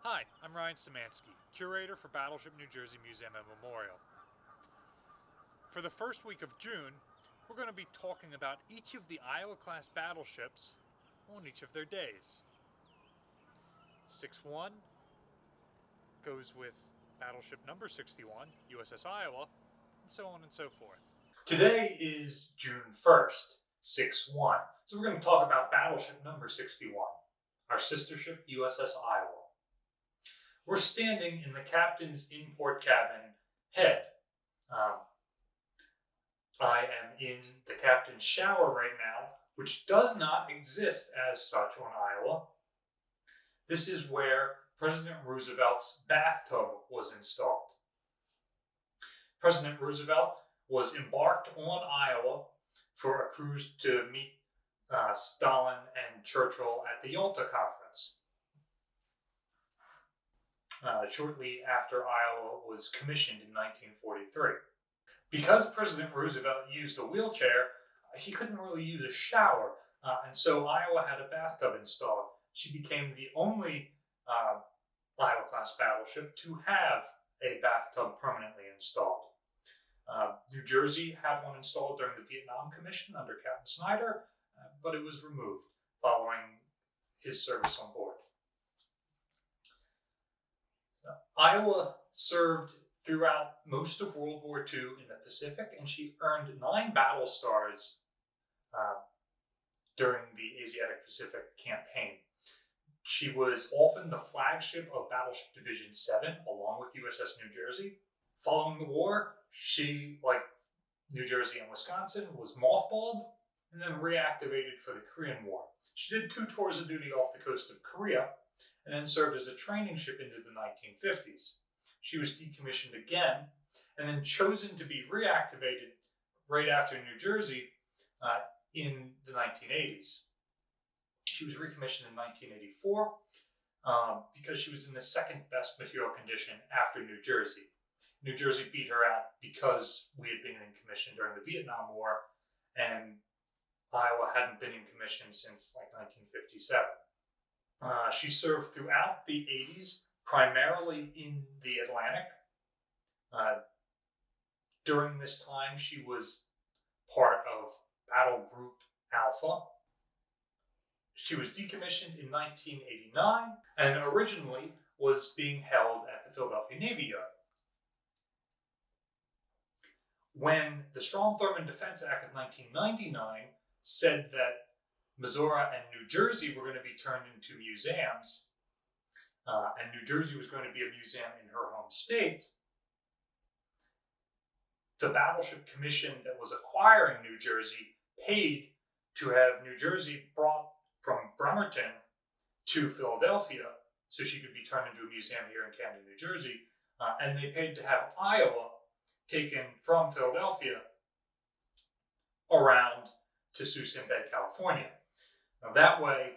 Hi, I'm Ryan Szymanski, curator for Battleship New Jersey Museum and Memorial. For the first week of June, we're going to be talking about each of the Iowa-class battleships on each of their days. 6-1 goes with battleship number 61, USS Iowa, and so on and so forth. Today is June 1st, 6-1, so we're going to talk about battleship number 61, our sister ship USS Iowa. We're standing in the captain's in-port cabin head. I am in the captain's shower right now, which does not exist as such on Iowa. This is where President Roosevelt's bathtub was installed. President Roosevelt was embarked on Iowa for a cruise to meet Stalin and Churchill at the Yalta Conference. Shortly after Iowa was commissioned in 1943. Because President Roosevelt used a wheelchair, he couldn't really use a shower, and so Iowa had a bathtub installed. She became the only Iowa-class battleship to have a bathtub permanently installed. New Jersey had one installed during the Vietnam Commission under Captain Snyder, but it was removed following his service on board. Iowa served throughout most of World War II in the Pacific, and she earned 9 battle stars during the Asiatic Pacific campaign. She was often the flagship of Battleship Division 7, along with USS New Jersey. Following the war, she, like New Jersey and Wisconsin, was mothballed and then reactivated for the Korean War. She did 2 tours of duty off the coast of Korea, and then served as a training ship into the 1950s. She was decommissioned again, and then chosen to be reactivated right after New Jersey in the 1980s. She was recommissioned in 1984 because she was in the second best material condition after New Jersey. New Jersey beat her out because we had been in commission during the Vietnam War, and Iowa hadn't been in commission since like 1957. She served throughout the 80s, primarily in the Atlantic. During this time, she was part of Battle Group Alpha. She was decommissioned in 1989 and originally was being held at the Philadelphia Navy Yard. When the Strom-Thurmond Defense Act of 1999 said that Missouri and New Jersey were going to be turned into museums, and New Jersey was going to be a museum in her home state, the Battleship Commission that was acquiring New Jersey paid to have New Jersey brought from Bremerton to Philadelphia so she could be turned into a museum here in Camden, New Jersey, and they paid to have Iowa taken from Philadelphia around to Suisun Bay, California. Now, that way,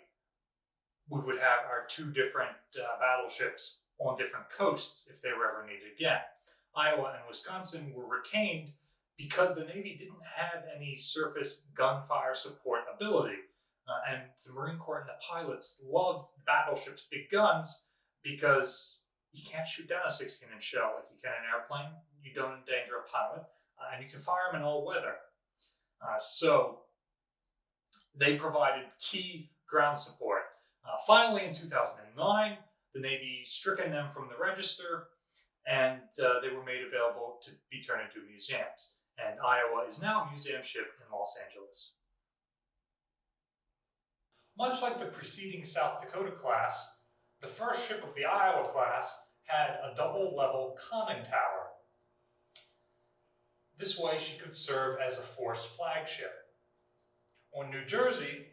we would have our 2 different battleships on different coasts if they were ever needed again. Iowa and Wisconsin were retained because the Navy didn't have any surface gunfire support ability. And the Marine Corps and the pilots loved the battleship's big guns because you can't shoot down a 16-inch shell like you can an airplane. You don't endanger a pilot, and you can fire them in all weather. So they provided key ground support. Finally, in 2009, the Navy stricken them from the register, and they were made available to be turned into museums. And Iowa is now a museum ship in Los Angeles. Much like the preceding South Dakota class, the first ship of the Iowa class had a double-level conning tower. This way, she could serve as a force flagship. On New Jersey,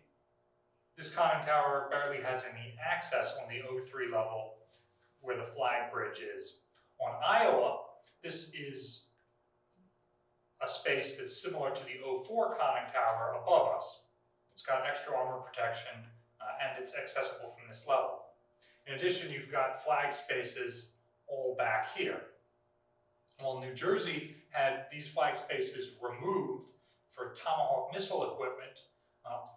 this conning tower barely has any access on the 03 level where the flag bridge is. On Iowa, this is a space that's similar to the 04 conning tower above us. It's got extra armor protection and it's accessible from this level. In addition, you've got flag spaces all back here. While New Jersey had these flag spaces removed for Tomahawk missile equipment,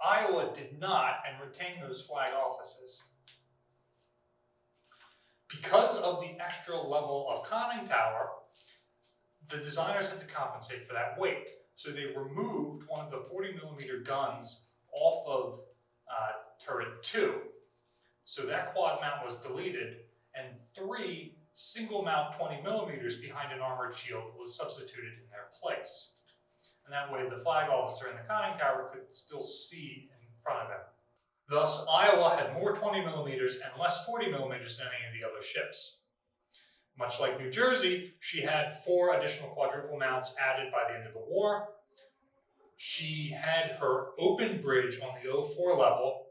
Iowa did not and retained those flag offices. Because of the extra level of conning tower, the designers had to compensate for that weight. So they removed one of the 40mm guns off of turret 2. So that quad mount was deleted, and 3 single mount 20mm behind an armored shield was substituted in their place. And that way the flag officer in the conning tower could still see in front of him. Thus, Iowa had more 20mm and less 40mm than any of the other ships. Much like New Jersey, she had 4 additional quadruple mounts added by the end of the war. She had her open bridge on the 04 level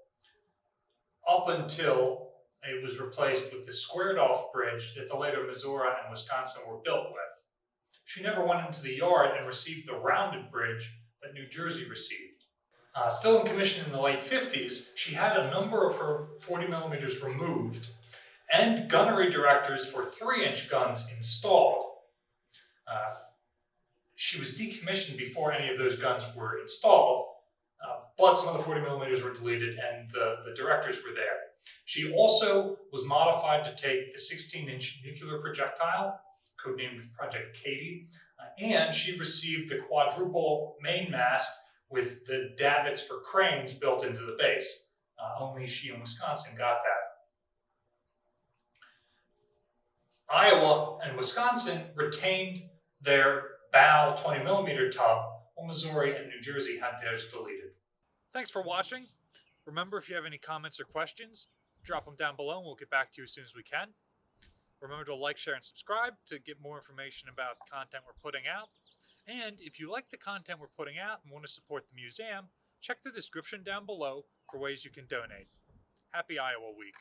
up until it was replaced with the squared-off bridge that the later Missouri and Wisconsin were built with. She never went into the yard and received the rounded bridge that New Jersey received. Still in commission in the late 50s, she had a number of her 40mm removed and gunnery directors for 3-inch guns installed. She was decommissioned before any of those guns were installed, but some of the 40mm were deleted and the directors were there. She also was modified to take the 16-inch nuclear projectile, codenamed Project Katy, and she received the quadruple main mast with the davits for cranes built into the base. Only she and Wisconsin got that. Iowa and Wisconsin retained their bow 20mm tub, while Missouri and New Jersey had theirs deleted. Thanks for watching. Remember, if you have any comments or questions, drop them down below and we'll get back to you as soon as we can. Remember to like, share, and subscribe to get more information about content we're putting out. And if you like the content we're putting out and want to support the museum, check the description down below for ways you can donate. Happy Iowa Week!